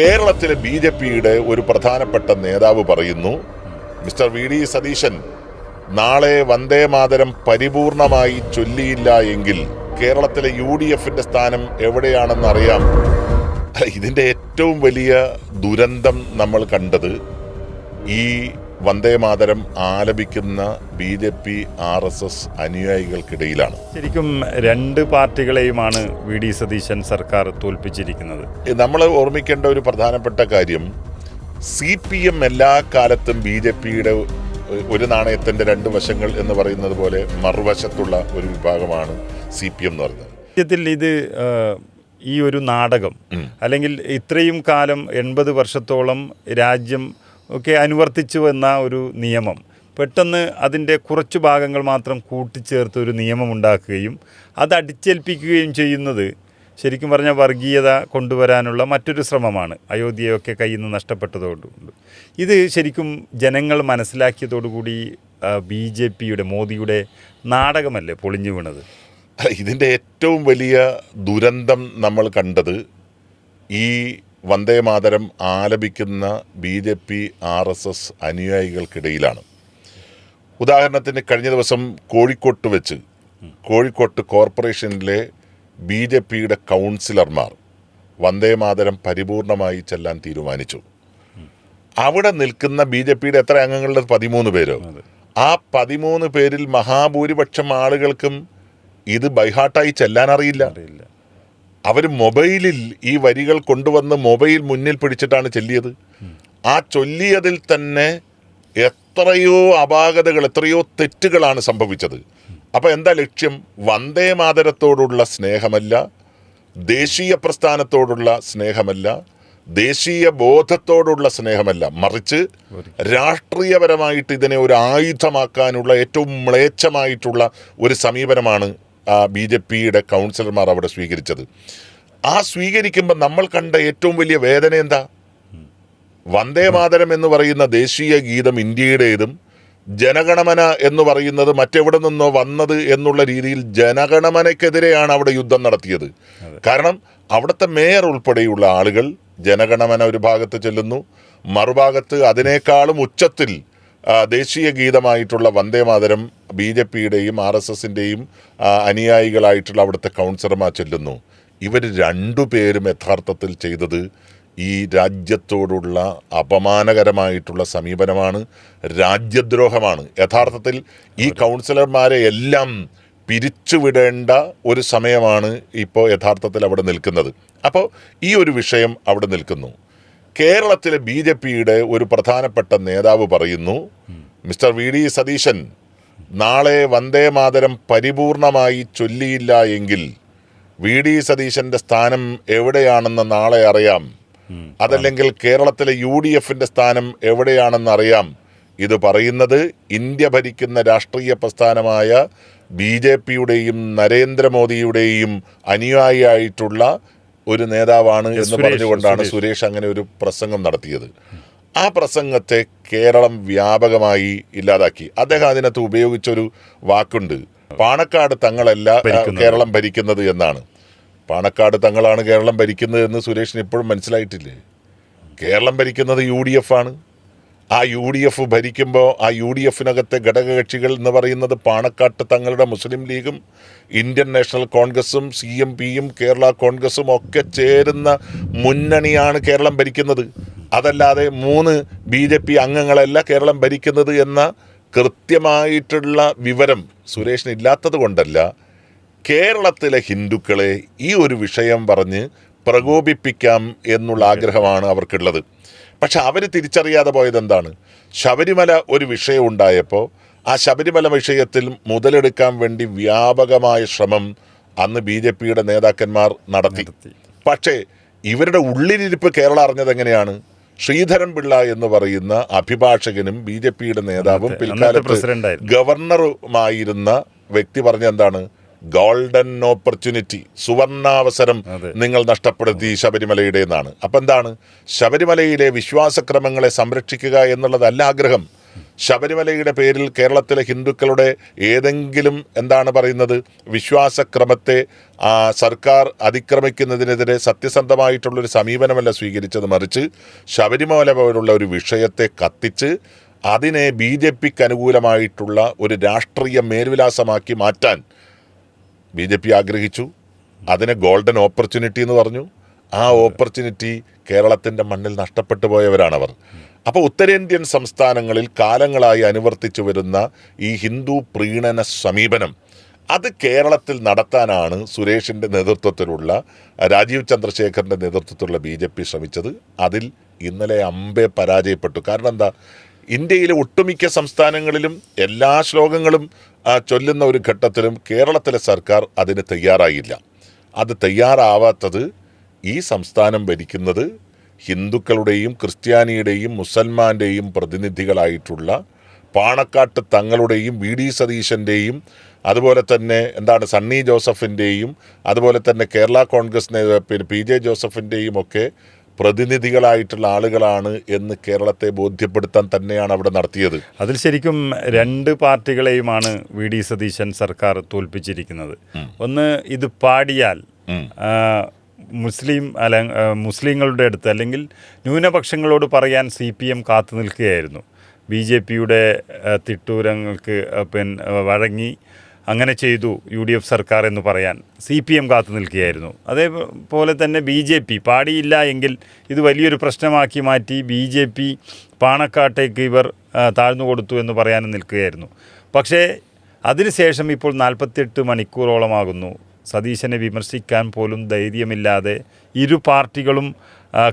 കേരളത്തിലെ BJPയുടെ ഒരു പ്രധാനപ്പെട്ട നേതാവ് പറയുന്നു, മിസ്റ്റർ വി.ഡി. സതീശൻ നാളെ വന്ദേ മാതരം പരിപൂർണമായി ചൊല്ലിയില്ല എങ്കിൽ കേരളത്തിലെ UDFന്റെ സ്ഥാനം എവിടെയാണെന്ന് അറിയാം. ഇതിൻ്റെ ഏറ്റവും വലിയ ദുരന്തം നമ്മൾ കണ്ടത് ഈ വന്ദേ മാതരം ആലപിക്കുന്ന BJP RSS അനുയായികൾക്കിടയിലാണ്. ശരിക്കും രണ്ട് പാർട്ടികളെയുമാണ് വി.ഡി. സതീശൻ സർക്കാർ തോൽപ്പിച്ചിരിക്കുന്നത്. നമ്മൾ ഓർമ്മിക്കേണ്ട ഒരു പ്രധാനപ്പെട്ട കാര്യം, CPM എല്ലാ കാലത്തും BJPയുടെ ഒരു നാണയത്തിൻ്റെ രണ്ട് വശങ്ങൾ എന്ന് പറയുന്നത് പോലെ മറുവശത്തുള്ള ഒരു വിഭാഗമാണ് CPM എന്ന് പറയുന്നത്. സത്യത്തിൽ ഇത് ഈ ഒരു നാടകം അല്ലെങ്കിൽ ഇത്രയും കാലം 80 വർഷത്തോളം രാജ്യം ഒക്കെ അനുവർത്തിച്ചു വന്ന ഒരു നിയമം പെട്ടെന്ന് അതിൻ്റെ കുറച്ച് ഭാഗങ്ങൾ മാത്രം കൂട്ടിച്ചേർത്ത് ഒരു നിയമം ഉണ്ടാക്കുകയും അത് അടിച്ചേൽപ്പിക്കുകയും ചെയ്യുന്നത് ശരിക്കും പറഞ്ഞാൽ വർഗീയത കൊണ്ടുവരാനുള്ള മറ്റൊരു ശ്രമമാണ്. അയോധ്യയൊക്കെ കയ്യിൽ നിന്ന് നഷ്ടപ്പെട്ടതുകൊണ്ട് ഇത് ശരിക്കും ജനങ്ങൾ മനസ്സിലാക്കിയതോടുകൂടി BJPയുടെ മോദിയുടെ നാടകമല്ലേ പൊളിഞ്ഞു വീണത്. ഇതിൻ്റെ ഏറ്റവും വലിയ ദുരന്തം നമ്മൾ കണ്ടത് ഈ വന്ദേ മാതരം ആലപിക്കുന്ന BJP RSS അനുയായികൾക്കിടയിലാണ്. ഉദാഹരണത്തിന് കഴിഞ്ഞ ദിവസം കോഴിക്കോട്ട് കോർപ്പറേഷനിലെ BJPയുടെ കൗൺസിലർമാർ വന്ദേ മാതരം പരിപൂർണമായി ചെല്ലാൻ തീരുമാനിച്ചു. അവിടെ നിൽക്കുന്ന BJPയുടെ എത്ര അംഗങ്ങളുടെ 13 പേരോ, ആ 13 പേരിൽ മഹാഭൂരിപക്ഷം ആളുകൾക്കും ഇത് ബൈഹാർട്ടായി ചെല്ലാൻ അറിയില്ല. അവർ മൊബൈലിൽ ഈ വരികൾ കൊണ്ടുവന്ന് മൊബൈൽ മുന്നിൽ പിടിച്ചിട്ടാണ് ചൊല്ലിയത്. ആ ചൊല്ലിയതിൽ തന്നെ എത്രയോ അപാകതകൾ, എത്രയോ തെറ്റുകളാണ് സംഭവിച്ചത്. അപ്പോൾ എന്താ ലക്ഷ്യം? വന്ദേ മാതരത്തോടുള്ള സ്നേഹമല്ല, ദേശീയ പ്രസ്ഥാനത്തോടുള്ള സ്നേഹമല്ല, ദേശീയ ബോധത്തോടുള്ള സ്നേഹമല്ല, മറിച്ച് രാഷ്ട്രീയപരമായിട്ട് ഇതിനെ ഒരു ആയുധമാക്കാനുള്ള ഏറ്റവും മ്ലേച്ഛമായിട്ടുള്ള ഒരു സമീപനമാണ് BJPയുടെ കൗൺസിലർമാർ അവിടെ സ്വീകരിച്ചത്. ആ സ്വീകരിക്കുമ്പോൾ നമ്മൾ കണ്ട ഏറ്റവും വലിയ വേദന എന്താ? വന്ദേ മാതരം എന്ന് പറയുന്ന ദേശീയ ഗീതം ഇന്ത്യയുടേതും ജനഗണമന എന്ന് പറയുന്നത് മറ്റെവിടെ നിന്നോ വന്നത് എന്നുള്ള രീതിയിൽ ജനഗണമനയ്ക്കെതിരെയാണ് അവിടെ യുദ്ധം നടത്തിയത്. കാരണം അവിടുത്തെ മേയർ ഉൾപ്പെടെയുള്ള ആളുകൾ ജനഗണമന ഒരു ഭാഗത്ത് ചെല്ലുന്നു, മറുഭാഗത്ത് അതിനേക്കാളും ഉച്ചത്തിൽ ദേശീയ ഗീതമായിട്ടുള്ള വന്ദേ മാതരം BJPയുടെയും RSSൻ്റെയും അനുയായികളായിട്ടുള്ള അവിടുത്തെ കൗൺസിലർമാർ ചെല്ലുന്നു. ഇവർ രണ്ടുപേരും യഥാർത്ഥത്തിൽ ചെയ്തത് ഈ രാജ്യത്തോടുള്ള അപമാനകരമായിട്ടുള്ള സമീപനമാണ്, രാജ്യദ്രോഹമാണ്. യഥാർത്ഥത്തിൽ ഈ കൗൺസിലർമാരെ എല്ലാം പിരിച്ചുവിടേണ്ട ഒരു സമയമാണ് ഇപ്പോൾ യഥാർത്ഥത്തിൽ അവിടെ നിൽക്കുന്നത്. അപ്പോൾ ഈ ഒരു വിഷയം അവിടെ നിൽക്കുന്നു. കേരളത്തിലെ BJPയുടെ ഒരു പ്രധാനപ്പെട്ട നേതാവ് പറയുന്നു, മിസ്റ്റർ വി.ഡി. സതീശൻ നാളെ വന്ദേ മാതരം പരിപൂർണമായി ചൊല്ലിയില്ല എങ്കിൽ വി.ഡി. സതീശൻ്റെ സ്ഥാനം എവിടെയാണെന്ന് നാളെ അറിയാം. അതല്ലെങ്കിൽ കേരളത്തിലെ UDFന്റെ സ്ഥാനം എവിടെയാണെന്ന് അറിയാം. ഇത് പറയുന്നത് ഇന്ത്യ ഭരിക്കുന്ന രാഷ്ട്രീയ പ്രസ്ഥാനമായ BJPയുടെയും നരേന്ദ്രമോദിയുടെയും അനുയായിയായിട്ടുള്ള ഒരു നേതാവാണ് എന്ന് പറഞ്ഞുകൊണ്ടാണ് സുരേഷ് അങ്ങനെ ഒരു പ്രസംഗം നടത്തിയത്. ആ പ്രസംഗത്തെ കേരളം വ്യാപകമായി ഇല്ലാതാക്കി. അദ്ദേഹം അതിനകത്ത് ഉപയോഗിച്ചൊരു വാക്കുണ്ട്, പാണക്കാട് തങ്ങളല്ല കേരളം ഭരിക്കുന്നത് എന്നാണ്. പാണക്കാട് തങ്ങളാണ് കേരളം ഭരിക്കുന്നത് എന്ന് സുരേഷിന് ഇപ്പോഴും മനസ്സിലായിട്ടില്ലേ? കേരളം ഭരിക്കുന്നത് UDF ആണ്. ആ UDF ഭരിക്കുമ്പോൾ ആ UDFനകത്തെ ഘടകകക്ഷികൾ എന്ന് പറയുന്നത് പാണക്കാട്ട് തങ്ങളുടെ മുസ്ലിം ലീഗും ഇന്ത്യൻ നാഷണൽ കോൺഗ്രസും CMPയും കേരള കോൺഗ്രസും ഒക്കെ ചേരുന്ന മുന്നണിയാണ് കേരളം ഭരിക്കുന്നത്. അതല്ലാതെ 3 BJP അംഗങ്ങളല്ല കേരളം ഭരിക്കുന്നത് എന്ന കൃത്യമായിട്ടുള്ള വിവരം സുരേഷിന് ഇല്ലാത്തത് കൊണ്ടല്ല കേരളത്തിലെ ഹിന്ദുക്കളെ ഈ ഒരു വിഷയം പറഞ്ഞ് പ്രകോപിപ്പിക്കാം എന്നുള്ള ആഗ്രഹമാണ് അവർക്കുള്ളത്. പക്ഷെ അവർ തിരിച്ചറിയാതെ പോയത് എന്താണ്? ശബരിമല ഒരു വിഷയം ഉണ്ടായപ്പോൾ ആ ശബരിമല വിഷയത്തിൽ മുതലെടുക്കാൻ വേണ്ടി വ്യാപകമായ ശ്രമം അന്ന് BJPയുടെ നേതാക്കന്മാർ നടത്തി. പക്ഷേ ഇവരുടെ ഉള്ളിലിരിപ്പ് കേരളം അറിഞ്ഞത് എങ്ങനെയാണ്? ശ്രീധരൻ പിള്ള എന്ന് പറയുന്ന അഭിഭാഷകനും BJPയുടെ നേതാവും പിൽക്കാലത്ത് ഗവർണറുമായിരുന്ന വ്യക്തി പറഞ്ഞ എന്താണ്? ഗോൾഡൻ ഓപ്പർച്യൂണിറ്റി, സുവർണാവസരം നിങ്ങൾ നഷ്ടപ്പെടുത്തി ശബരിമലയുടെ എന്നാണ്. അപ്പം എന്താണ്? ശബരിമലയിലെ വിശ്വാസക്രമങ്ങളെ സംരക്ഷിക്കുക എന്നുള്ളതല്ല ആഗ്രഹം. ശബരിമലയുടെ പേരിൽ കേരളത്തിലെ ഹിന്ദുക്കളുടെ ഏതെങ്കിലും എന്താണ് പറയുന്നത് വിശ്വാസക്രമത്തെ സർക്കാർ അതിക്രമിക്കുന്നതിനെതിരെ സത്യസന്ധമായിട്ടുള്ളൊരു സമീപനമല്ല സ്വീകരിച്ചത്, മറിച്ച് ശബരിമല പോലുള്ള ഒരു വിഷയത്തെ കത്തിച്ച് അതിനെ BJPക്ക് അനുകൂലമായിട്ടുള്ള ഒരു രാഷ്ട്രീയ മേൽവിലാസമാക്കി മാറ്റാൻ BJP ആഗ്രഹിച്ചു. അതിനെ ഗോൾഡൻ ഓപ്പർച്യൂണിറ്റി എന്ന് പറഞ്ഞു. ആ ഓപ്പർച്യൂണിറ്റി കേരളത്തിൻ്റെ മണ്ണിൽ നഷ്ടപ്പെട്ടു പോയവരാണവർ. അപ്പോൾ ഉത്തരേന്ത്യൻ സംസ്ഥാനങ്ങളിൽ കാലങ്ങളായി അനുവർത്തിച്ചു വരുന്ന ഈ ഹിന്ദു പ്രീണന സമീപനം അത് കേരളത്തിൽ നടത്താനാണ് സുരേഷിൻ്റെ നേതൃത്വത്തിലുള്ള രാജീവ് ചന്ദ്രശേഖറിൻ്റെ നേതൃത്വത്തിലുള്ള BJP ശ്രമിച്ചത്. അതിൽ ഇന്നലെ അമ്പെ പരാജയപ്പെട്ടു. കാരണം എന്താ, ഇന്ത്യയിലെ ഒട്ടുമിക്ക സംസ്ഥാനങ്ങളിലും എല്ലാ ശ്ലോകങ്ങളും ചൊല്ലുന്ന ഒരു ഘട്ടത്തിലും കേരളത്തിലെ സർക്കാർ അതിന് തയ്യാറായില്ല. അത് തയ്യാറാവാത്തത് ഈ സംസ്ഥാനം ഭരിക്കുന്നത് ഹിന്ദുക്കളുടെയും ക്രിസ്ത്യാനിയുടെയും മുസൽമാൻ്റെയും പ്രതിനിധികളായിട്ടുള്ള പാണക്കാട്ട് തങ്ങളുടെയും VD സതീശൻ്റെയും അതുപോലെ തന്നെ സണ്ണി ജോസഫിൻ്റെയും അതുപോലെ തന്നെ കേരള കോൺഗ്രസ് PJ ജോസഫിൻ്റെയും ഒക്കെ പ്രതിനിധികളായിട്ടുള്ള ആളുകളാണ് എന്ന് കേരളത്തെ ബോധ്യപ്പെടുത്താൻ തന്നെയാണ് അവിടെ നടത്തിയത്. അതിൽ ശരിക്കും 2 പാർട്ടികളെയുമാണ് VD സതീശൻ സർക്കാർ തോൽപ്പിച്ചിരിക്കുന്നത്. ഒന്ന്, ഇത് പാടിയാൽ മുസ്ലിങ്ങളുടെ അടുത്ത് അല്ലെങ്കിൽ ന്യൂനപക്ഷങ്ങളോട് പറയാൻ CPM കാത്തു നിൽക്കുകയായിരുന്നു. BJPയുടെ തിട്ടൂരങ്ങൾക്ക് വഴങ്ങി അങ്ങനെ ചെയ്തു UDF സർക്കാർ എന്ന് പറയാൻ CPM കാത്തു നിൽക്കുകയായിരുന്നു. അതേപോലെ തന്നെ BJP പാടിയില്ല എങ്കിൽ ഇത് വലിയൊരു പ്രശ്നമാക്കി മാറ്റി BJP പാണക്കാട്ടേക്ക് ഇവർ താഴ്ന്നു കൊടുത്തു എന്ന് പറയാനും നിൽക്കുകയായിരുന്നു. പക്ഷേ അതിനുശേഷം ഇപ്പോൾ 48 മണിക്കൂറോളമാകുന്നു സതീശനെ വിമർശിക്കാൻ പോലും ധൈര്യമില്ലാതെ ഇരു പാർട്ടികളും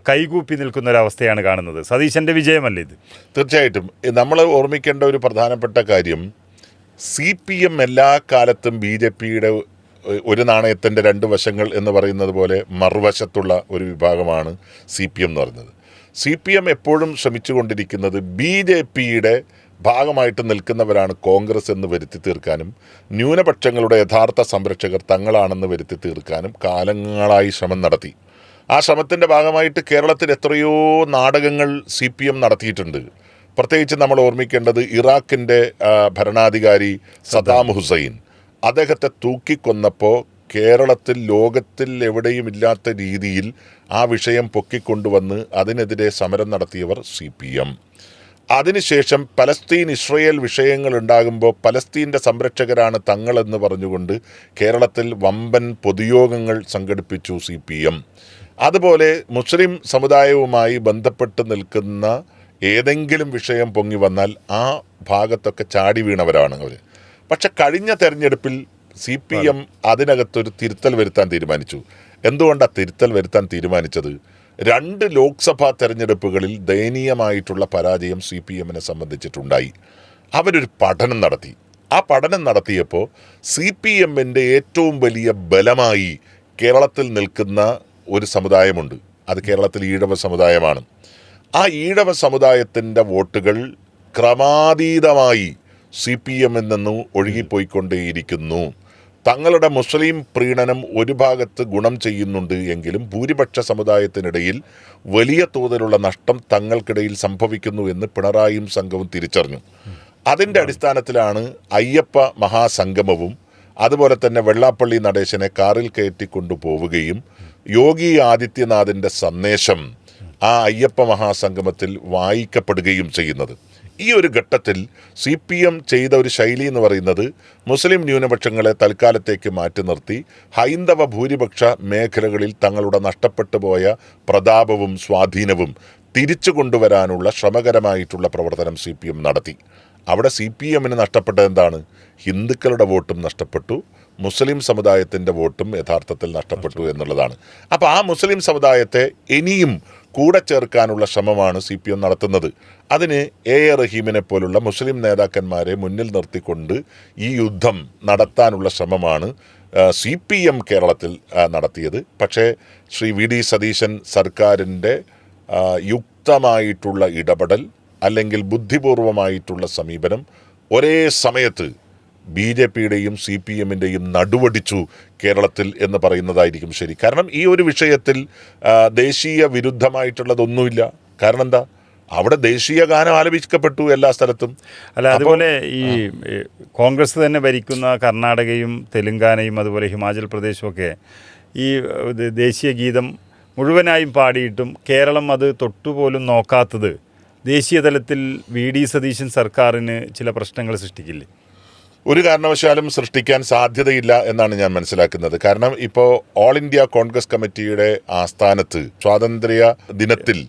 കൈകൂപ്പി നിൽക്കുന്നൊരവസ്ഥയാണ് കാണുന്നത്. സതീശൻ്റെ വിജയമല്ലേ ഇത്? തീർച്ചയായിട്ടും നമ്മൾ ഓർമ്മിക്കേണ്ട ഒരു പ്രധാനപ്പെട്ട കാര്യം, CPM എല്ലാ കാലത്തും BJPയുടെ ഒരു നാണയത്തിൻ്റെ 2 വശങ്ങൾ എന്ന് പറയുന്നത് പോലെ മറുവശത്തുള്ള ഒരു വിഭാഗമാണ് CPM എന്ന് പറയുന്നത്. CPM എപ്പോഴും ശ്രമിച്ചുകൊണ്ടിരിക്കുന്നത് BJPയുടെ ഭാഗമായിട്ട് നിൽക്കുന്നവരാണ് കോൺഗ്രസ് എന്ന് വരുത്തി തീർക്കാനും ന്യൂനപക്ഷങ്ങളുടെ യഥാർത്ഥ സംരക്ഷകർ തങ്ങളാണെന്ന് വരുത്തി തീർക്കാനും കാലങ്ങളായി ശ്രമം നടത്തി. ആ ശ്രമത്തിൻ്റെ ഭാഗമായിട്ട് കേരളത്തിൽ എത്രയോ നാടകങ്ങൾ CPM നടത്തിയിട്ടുണ്ട്. പ്രത്യേകിച്ച് നമ്മൾ ഓർമ്മിക്കേണ്ടത് ഇറാഖിൻ്റെ ഭരണാധികാരി സദ്ദാം ഹുസൈൻ, അദ്ദേഹത്തെ തൂക്കിക്കൊന്നപ്പോൾ കേരളത്തിൽ ലോകത്തിൽ എവിടെയും ഇല്ലാത്ത രീതിയിൽ ആ വിഷയം പൊക്കിക്കൊണ്ടുവന്ന് അതിനെതിരെ സമരം നടത്തിയവർ CPM. അതിനുശേഷം പലസ്തീൻ ഇസ്രയേൽ വിഷയങ്ങൾ ഉണ്ടാകുമ്പോൾ പലസ്തീൻ്റെ സംരക്ഷകരാണ് തങ്ങളെന്ന് പറഞ്ഞുകൊണ്ട് കേരളത്തിൽ വമ്പൻ പൊതുയോഗങ്ങൾ സംഘടിപ്പിച്ചു CPM. അതുപോലെ മുസ്ലിം സമുദായവുമായി ബന്ധപ്പെട്ട് നിൽക്കുന്ന ഏതെങ്കിലും വിഷയം പൊങ്ങി വന്നാൽ ആ ഭാഗത്തൊക്കെ ചാടി വീണവരാണ് അവർ. പക്ഷെ കഴിഞ്ഞ തെരഞ്ഞെടുപ്പിൽ CPM അതിനകത്തൊരു തിരുത്തൽ വരുത്താൻ തീരുമാനിച്ചു. എന്തുകൊണ്ടാണ് തിരുത്തൽ വരുത്താൻ തീരുമാനിച്ചത്? 2 ലോക്സഭാ തെരഞ്ഞെടുപ്പുകളിൽ ദയനീയമായിട്ടുള്ള പരാജയം CPMനെ സംബന്ധിച്ചിട്ടുണ്ടായി. അവരൊരു പഠനം നടത്തി. ആ പഠനം നടത്തിയപ്പോൾ CPMൻ്റെ ഏറ്റവും വലിയ ബലമായി കേരളത്തിൽ നിൽക്കുന്ന ഒരു സമുദായമുണ്ട്. അത് കേരളത്തിൽ ഈഴവ സമുദായമാണ്. ആ ഈഴവ സമുദായത്തിൻ്റെ വോട്ടുകൾ ക്രമാതീതമായി CPMൽ നിന്നും ഒഴുകിപ്പോയിക്കൊണ്ടേയിരിക്കുന്നു. തങ്ങളുടെ മുസ്ലിം പ്രീണനം ഒരു ഭാഗത്ത് ഗുണം ചെയ്യുന്നുണ്ട് എങ്കിലും ഭൂരിപക്ഷ സമുദായത്തിനിടയിൽ വലിയ തോതിലുള്ള നഷ്ടം തങ്ങൾക്കിടയിൽ സംഭവിക്കുന്നു എന്ന് പിണറായിയും സംഘവും തിരിച്ചറിഞ്ഞു. അതിൻ്റെ അടിസ്ഥാനത്തിലാണ് അയ്യപ്പ മഹാസംഗമവും അതുപോലെ തന്നെ വെള്ളാപ്പള്ളി നടേശനെ കാറിൽ കയറ്റിക്കൊണ്ടുപോവുകയും യോഗി ആദിത്യനാഥിൻ്റെ സന്ദേശം ആ അയ്യപ്പ മഹാസംഗമത്തിൽ വായിക്കപ്പെടുകയും ചെയ്യുന്നത്. ഈ ഒരു ഘട്ടത്തിൽ CPM ചെയ്ത ഒരു ശൈലി എന്ന് പറയുന്നത് മുസ്ലിം ന്യൂനപക്ഷങ്ങളെ തൽക്കാലത്തേക്ക് മാറ്റി നിർത്തി ഹൈന്ദവ ഭൂരിപക്ഷ മേഖലകളിൽ തങ്ങളുടെ നഷ്ടപ്പെട്ടു പോയ പ്രതാപവും സ്വാധീനവും തിരിച്ചു കൊണ്ടുവരാനുള്ള ശ്രമകരമായിട്ടുള്ള പ്രവർത്തനം CPM നടത്തി. അവിടെ CPMന് നഷ്ടപ്പെട്ടത് എന്താണ്? ഹിന്ദുക്കളുടെ വോട്ടും നഷ്ടപ്പെട്ടു, മുസ്ലിം സമുദായത്തിൻ്റെ വോട്ടും യഥാർത്ഥത്തിൽ നഷ്ടപ്പെട്ടു എന്നുള്ളതാണ്. അപ്പോൾ ആ മുസ്ലിം സമുദായത്തെ ഇനിയും കൂടെ ചേർക്കാനുള്ള ശ്രമമാണ് CPM നടത്തുന്നത്. അതിന് A.A. റഹീമിനെ പോലുള്ള മുസ്ലിം നേതാക്കന്മാരെ മുന്നിൽ നിർത്തിക്കൊണ്ട് ഈ യുദ്ധം നടത്താനുള്ള ശ്രമമാണ് CPM കേരളത്തിൽ നടത്തിയത്. പക്ഷേ ശ്രീ VD സതീശൻ സർക്കാരിൻ്റെ യുക്തമായിട്ടുള്ള ഇടപെടൽ അല്ലെങ്കിൽ ബുദ്ധിപൂർവമായിട്ടുള്ള സമീപനം ഒരേ സമയത്ത് BJPയുടെയും CPMൻ്റെയും നടുവടിച്ചു കേരളത്തിൽ എന്ന് പറയുന്നതായിരിക്കും ശരി. കാരണം ഈ ഒരു വിഷയത്തിൽ ദേശീയ വിരുദ്ധമായിട്ടുള്ളതൊന്നുമില്ല. കാരണം എന്താ, അവിടെ ദേശീയ ഗാനം ആലപിക്കപ്പെട്ടു എല്ലാ സ്ഥലത്തും. അല്ല, അതുപോലെ ഈ കോൺഗ്രസ് തന്നെ ഭരിക്കുന്ന കർണാടകയും തെലുങ്കാനയും അതുപോലെ ഹിമാചൽ പ്രദേശുമൊക്കെ ഈ ദേശീയ ഗീതം മുഴുവനായും പാടിയിട്ടും കേരളം അത് തൊട്ടുപോലും നോക്കാത്തത് ദേശീയ തലത്തിൽ വി.ഡി. സതീശൻ സർക്കാരിന് ചില പ്രശ്നങ്ങൾ സൃഷ്ടിക്കില്ലേ? ഒരു കാരണവശാലും സൃഷ്ടിക്കാൻ സാധ്യതയില്ല എന്നാണ് ഞാൻ മനസ്സിലാക്കുന്നത്. കാരണം ഇപ്പോൾ ഓൾ ഇന്ത്യ കോൺഗ്രസ് കമ്മിറ്റിയുടെ ആസ്ഥാനത്ത് സ്വാതന്ത്ര്യ ദിനത്തിൽ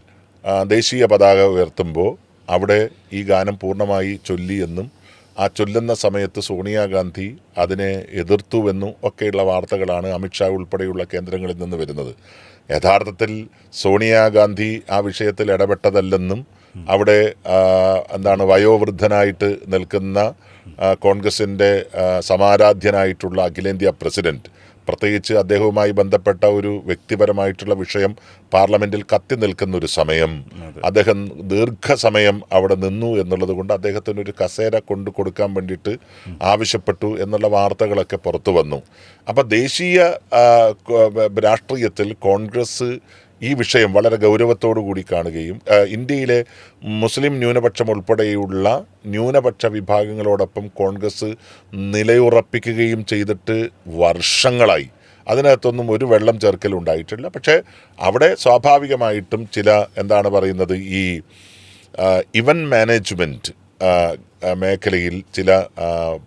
ദേശീയ പതാക ഉയർത്തുമ്പോൾ അവിടെ ഈ ഗാനം പൂർണ്ണമായി ചൊല്ലിയെന്നും ആ ചൊല്ലുന്ന സമയത്ത് സോണിയാഗാന്ധി അതിനെ എതിർത്തുവെന്നും ഒക്കെയുള്ള വാർത്തകളാണ് അമിത്ഷാ ഉൾപ്പെടെയുള്ള കേന്ദ്രങ്ങളിൽ നിന്ന് വരുന്നത്. യഥാർത്ഥത്തിൽ സോണിയാഗാന്ധി ആ വിഷയത്തിൽ ഇടപെട്ടതല്ലെന്നും അവിടെ വയോവൃദ്ധനായിട്ട് നിൽക്കുന്ന കോൺഗ്രസിൻ്റെ സമാരാധ്യനായിട്ടുള്ള അഖിലേന്ത്യാ പ്രസിഡന്റ്, പ്രത്യേകിച്ച് അദ്ദേഹവുമായി ബന്ധപ്പെട്ട ഒരു വ്യക്തിപരമായിട്ടുള്ള വിഷയം പാർലമെന്റിൽ കത്തി നിൽക്കുന്ന ഒരു സമയം അദ്ദേഹം ദീർഘസമയം അവിടെ നിന്നു എന്നുള്ളത് കൊണ്ട് അദ്ദേഹത്തിന് ഒരു കസേര കൊണ്ടു കൊടുക്കാൻ വേണ്ടിയിട്ട് ആവശ്യപ്പെട്ടു എന്നുള്ള വാർത്തകളൊക്കെ പുറത്തു വന്നു. അപ്പം ദേശീയ രാഷ്ട്രീയത്തിൽ കോൺഗ്രസ് ഈ വിഷയം വളരെ ഗൗരവത്തോടു കൂടി കാണുകയും ഇന്ത്യയിലെ മുസ്ലിം ന്യൂനപക്ഷം ഉൾപ്പെടെയുള്ള ന്യൂനപക്ഷ വിഭാഗങ്ങളോടൊപ്പം കോൺഗ്രസ് നിലയുറപ്പിക്കുകയും ചെയ്തിട്ട് വർഷങ്ങളായി. അതിനകത്തൊന്നും ഒരു വെള്ളം ചേർക്കൽ ഉണ്ടായിട്ടില്ല. പക്ഷേ അവിടെ സ്വാഭാവികമായിട്ടും ചില ഈ ഇവന്റ് മാനേജ്മെൻറ്റ് മേഖലയിൽ ചില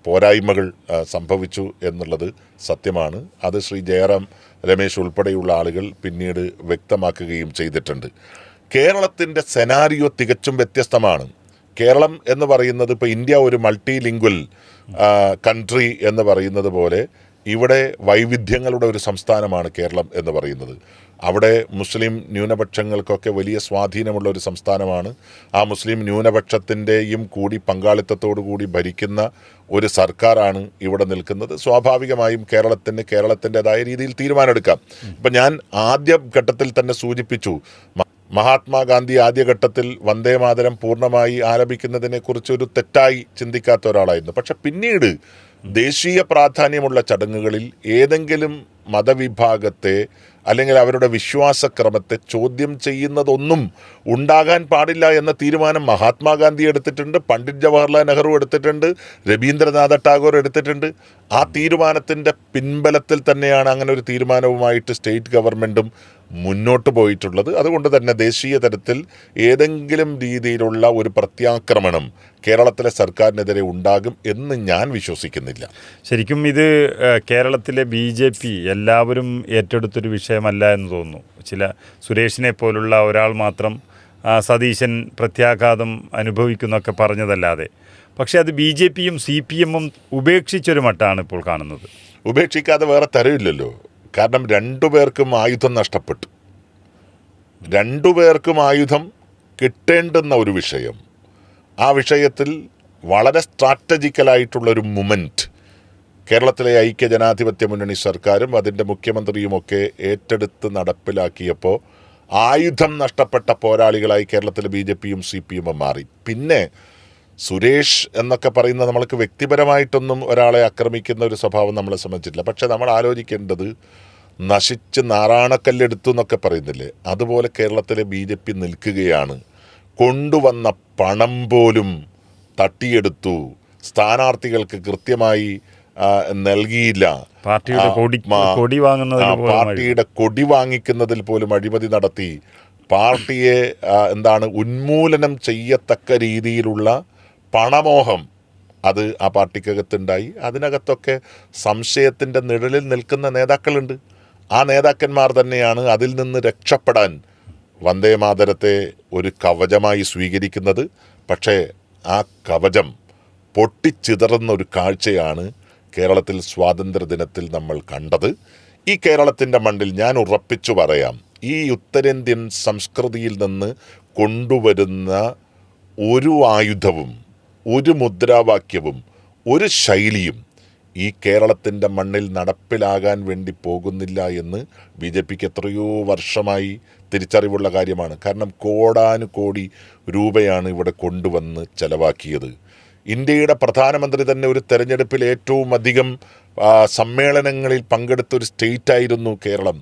പോരായ്മകൾ സംഭവിച്ചു എന്നുള്ളത് സത്യമാണ്. അത് ശ്രീ ജയറാം രമേശ് ഉൾപ്പെടെയുള്ള ആളുകൾ പിന്നീട് വ്യക്തമാക്കുകയും ചെയ്തിട്ടുണ്ട്. കേരളത്തിൻ്റെ സെനാരിയോ തികച്ചും വ്യത്യസ്തമാണ്. കേരളം എന്ന് പറയുന്നത് ഇപ്പോൾ ഇന്ത്യ ഒരു മൾട്ടി ലിംഗ്വൽ കൺട്രി എന്ന് പറയുന്നത് പോലെ ഇവിടെ വൈവിധ്യങ്ങളുടെ ഒരു സംസ്ഥാനമാണ് കേരളം എന്ന് പറയുന്നത്. അവിടെ മുസ്ലിം ന്യൂനപക്ഷങ്ങൾക്കൊക്കെ വലിയ സ്വാധീനമുള്ള ഒരു സംസ്ഥാനമാണ്. ആ മുസ്ലിം ന്യൂനപക്ഷത്തിൻ്റെയും കൂടി പങ്കാളിത്തത്തോടു കൂടി ഭരിക്കുന്ന ഒരു സർക്കാരാണ് ഇവിടെ നിൽക്കുന്നത്. സ്വാഭാവികമായും കേരളത്തിൻ്റെതായ രീതിയിൽ തീരുമാനമെടുക്കാം. ഇപ്പം ഞാൻ ആദ്യ ഘട്ടത്തിൽ തന്നെ സൂചിപ്പിച്ചു, മഹാത്മാഗാന്ധി ആദ്യഘട്ടത്തിൽ വന്ദേമാതരം പൂർണ്ണമായി ആലപിക്കുന്നതിനെക്കുറിച്ച് ഒരു തെറ്റായി ചിന്തിക്കാത്ത ഒരാളായിരുന്നു. പക്ഷെ പിന്നീട് ദേശീയ പ്രാധാന്യമുള്ള ചടങ്ങുകളിൽ ഏതെങ്കിലും മതവിഭാഗത്തെ അല്ലെങ്കിൽ അവരുടെ വിശ്വാസക്രമത്തെ ചോദ്യം ചെയ്യുന്നതൊന്നും ഉണ്ടാകാൻ പാടില്ല എന്ന തീരുമാനം മഹാത്മാഗാന്ധി എടുത്തിട്ടുണ്ട്, പണ്ഡിറ്റ് ജവഹർലാൽ നെഹ്റു എടുത്തിട്ടുണ്ട്, രവീന്ദ്രനാഥ ടാഗോർ എടുത്തിട്ടുണ്ട്. ആ തീരുമാനത്തിൻ്റെ പിൻബലത്തിൽ തന്നെയാണ് അങ്ങനെ ഒരു തീരുമാനവുമായിട്ട് സ്റ്റേറ്റ് ഗവൺമെൻറ്റും മുന്നോട്ട് പോയിട്ടുള്ളത്. അതുകൊണ്ട് തന്നെ ദേശീയ തലത്തിൽ ഏതെങ്കിലും രീതിയിലുള്ള ഒരു പ്രത്യാക്രമണം കേരളത്തിലെ സർക്കാരിനെതിരെ ഉണ്ടാകും എന്ന് ഞാൻ വിശ്വസിക്കുന്നില്ല. ശരിക്കും ഇത് കേരളത്തിലെ BJP എല്ലാവരും ഏറ്റെടുത്തൊരു വിഷയമല്ല എന്ന് തോന്നുന്നു. ചില സുരേഷിനെ പോലുള്ള ഒരാൾ മാത്രം സതീശൻ പ്രത്യാഘാതം അനുഭവിക്കുന്നൊക്കെ പറഞ്ഞതല്ലാതെ. പക്ഷേ അത് BJPയും CPMഉം ഉപേക്ഷിച്ചൊരു മട്ടാണ് ഇപ്പോൾ കാണുന്നത്. ഉപേക്ഷിക്കാതെ വേറെ തരമില്ലല്ലോ. കാരണം രണ്ടുപേർക്കും ആയുധം നഷ്ടപ്പെട്ടു. രണ്ടുപേർക്കും ആയുധം കിട്ടേണ്ടുന്ന ഒരു വിഷയം, ആ വിഷയത്തിൽ വളരെ സ്ട്രാറ്റജിക്കലായിട്ടുള്ളൊരു മൂമെൻറ്റ് കേരളത്തിലെ ഐക്യജനാധിപത്യ മുന്നണി സർക്കാരും അതിൻ്റെ മുഖ്യമന്ത്രിയുമൊക്കെ ഏറ്റെടുത്ത് നടപ്പിലാക്കിയപ്പോൾ ആയുധം നഷ്ടപ്പെട്ട പോരാളികളായി കേരളത്തിലെ BJPയും CPMഉം മാറി. പിന്നെ സുരേഷ് എന്നൊക്കെ പറയുന്ന നമ്മൾക്ക് വ്യക്തിപരമായിട്ടൊന്നും ഒരാളെ ആക്രമിക്കുന്ന ഒരു സ്വഭാവം നമ്മളെ സംബന്ധിച്ചിട്ടില്ല. പക്ഷെ നമ്മൾ ആലോചിക്കേണ്ടത്, നശിച്ച് നാറാണക്കല്ലെടുത്തു എന്നൊക്കെ പറയുന്നില്ലേ, അതുപോലെ കേരളത്തിലെ BJP നിൽക്കുകയാണ്. കൊണ്ടുവന്ന പണം പോലും തട്ടിയെടുത്തു, സ്ഥാനാർത്ഥികൾക്ക് കൃത്യമായി നൽകിയില്ല, പാർട്ടിയുടെ കൊടി വാങ്ങിക്കുന്നതിൽ പോലും അഴിമതി നടത്തി, പാർട്ടിയെ ഉന്മൂലനം ചെയ്യത്തക്ക രീതിയിലുള്ള പണമോഹം അത് ആ പാർട്ടിക്കകത്തുണ്ടായി. അതിനകത്തൊക്കെ സംശയത്തിൻ്റെ നിഴലിൽ നിൽക്കുന്ന നേതാക്കളുണ്ട്. ആ നേതാക്കന്മാർ തന്നെയാണ് അതിൽ നിന്ന് രക്ഷപ്പെടാൻ വന്ദേമാതരത്തെ ഒരു കവചമായി സ്വീകരിക്കുന്നത്. പക്ഷേ ആ കവചം പൊട്ടിച്ചിതറുന്ന ഒരു കാഴ്ചയാണ് കേരളത്തിൽ സ്വാതന്ത്ര്യദിനത്തിൽ നമ്മൾ കണ്ടത്. ഈ കേരളത്തിൻ്റെ മണ്ണിൽ ഞാൻ ഉറപ്പിച്ചു പറയാം, ഈ ഉത്തരേന്ത്യൻ സംസ്കൃതിയിൽ നിന്ന് കൊണ്ടുവരുന്ന ഒരു ആയുധവും ഒരു മുദ്രാവാക്യവും ഒരു ശൈലിയും ഈ കേരളത്തിൻ്റെ മണ്ണിൽ നടപ്പിലാകാൻ വേണ്ടി പോകുന്നില്ല എന്ന് BJPക്ക് എത്രയോ വർഷമായി തിരിച്ചറിവുള്ള കാര്യമാണ്. കാരണം കോടാനുകോടി രൂപയാണ് ഇവിടെ കൊണ്ടുവന്ന് ചെലവാക്കിയത്. ഇന്ത്യയുടെ പ്രധാനമന്ത്രി തന്നെ ഒരു തെരഞ്ഞെടുപ്പിൽ ഏറ്റവും അധികം സമ്മേളനങ്ങളിൽ പങ്കെടുത്തൊരു സ്റ്റേറ്റായിരുന്നു കേരളം.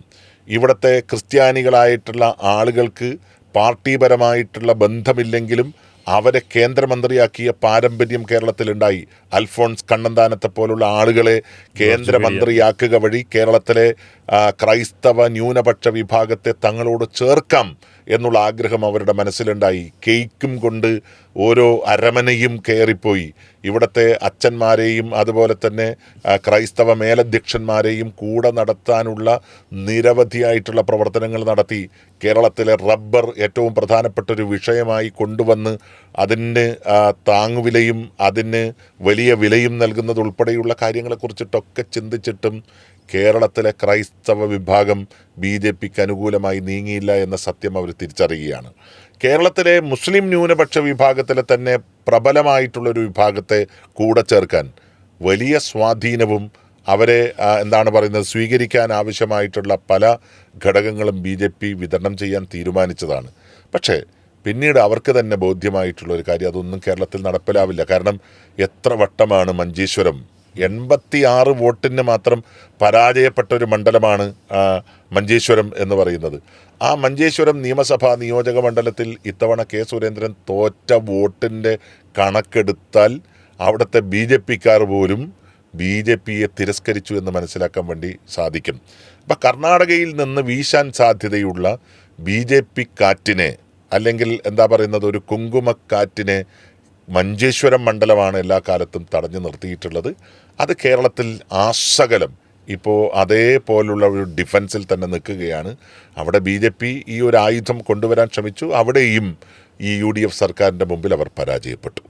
ഇവിടുത്തെ ക്രിസ്ത്യാനികളായിട്ടുള്ള ആളുകൾക്ക് പാർട്ടിപരമായിട്ടുള്ള ബന്ധമില്ലെങ്കിലും അവരെ കേന്ദ്രമന്ത്രിയാക്കിയ പാരമ്പര്യം കേരളത്തിലുണ്ടായി. അൽഫോൺസ് കണ്ണന്താനത്തെ പോലുള്ള ആളുകളെ കേന്ദ്രമന്ത്രിയാക്കുക വഴി കേരളത്തിലെ ക്രൈസ്തവ ന്യൂനപക്ഷ വിഭാഗത്തെ തങ്ങളോട് ചേർക്കാം എന്നുള്ള ആഗ്രഹം അവരുടെ മനസ്സിലുണ്ടായി. കേക്കും കൊണ്ട് ഓരോ അരമനയും കയറിപ്പോയി. ഇവിടുത്തെ അച്ഛന്മാരെയും അതുപോലെ തന്നെ ക്രൈസ്തവ മേലധ്യക്ഷന്മാരെയും കൂടെ നടത്താനുള്ള നിരവധിയായിട്ടുള്ള പ്രവർത്തനങ്ങൾ നടത്തി. കേരളത്തിലെ റബ്ബർ ഏറ്റവും പ്രധാനപ്പെട്ട ഒരു വിഷയമായി കൊണ്ടുവന്ന് അതിന് താങ്ങുവിലയും അതിന് വലിയ വിലയും നൽകുന്നത് ഉൾപ്പെടെയുള്ള കാര്യങ്ങളെക്കുറിച്ചിട്ടൊക്കെ ചിന്തിച്ചിട്ടും കേരളത്തിലെ ക്രൈസ്തവ വിഭാഗം BJPക്ക് അനുകൂലമായി നീങ്ങിയില്ല എന്ന സത്യം അവർ തിരിച്ചറിയുകയാണ്. കേരളത്തിലെ മുസ്ലിം ന്യൂനപക്ഷ വിഭാഗത്തിലെ തന്നെ പ്രബലമായിട്ടുള്ളൊരു വിഭാഗത്തെ കൂടെ ചേർക്കാൻ വലിയ സ്വാധീനവും അവരെ സ്വീകരിക്കാൻ ആവശ്യമായിട്ടുള്ള പല ഘടകങ്ങളും BJP വിതരണം ചെയ്യാൻ തീരുമാനിച്ചതാണ്. പക്ഷേ പിന്നീട് അവർക്ക് തന്നെ ബോധ്യമായിട്ടുള്ളൊരു കാര്യം, അതൊന്നും കേരളത്തിൽ നടപ്പിലാവില്ല. കാരണം എത്ര വട്ടമാണ് മഞ്ചേശ്വരം 86 വോട്ടിന് മാത്രം പരാജയപ്പെട്ട ഒരു മണ്ഡലമാണ് മഞ്ചേശ്വരം എന്ന് പറയുന്നത്. ആ മഞ്ചേശ്വരം നിയമസഭാ നിയോജക മണ്ഡലത്തിൽ ഇത്തവണ കെ സുരേന്ദ്രൻ തോറ്റ വോട്ടിൻ്റെ കണക്കെടുത്താൽ അവിടുത്തെ BJPക്കാർ പോലും BJPയെ തിരസ്കരിച്ചു എന്ന് മനസ്സിലാക്കാൻ വേണ്ടി സാധിക്കും. അപ്പം കർണാടകയിൽ നിന്ന് വീശാൻ സാധ്യതയുള്ള BJP കാറ്റിനെ, അല്ലെങ്കിൽ ഒരു കുങ്കുമക്കാറ്റിനെ മഞ്ചേശ്വരം മണ്ഡലമാണ് എല്ലാ കാലത്തും തടഞ്ഞു നിർത്തിയിട്ടുള്ളത്. അത് കേരളത്തിൽ ആസകലം ഇപ്പോൾ അതേപോലുള്ള ഒരു ഡിഫൻസിൽ തന്നെ നിൽക്കുകയാണ്. അവിടെ BJP ഈ ഒരു ആയുധം കൊണ്ടുവരാൻ ശ്രമിച്ചു. അവിടെയും ഈ UDF സർക്കാരിൻ്റെ മുമ്പിൽ അവർ പരാജയപ്പെട്ടു.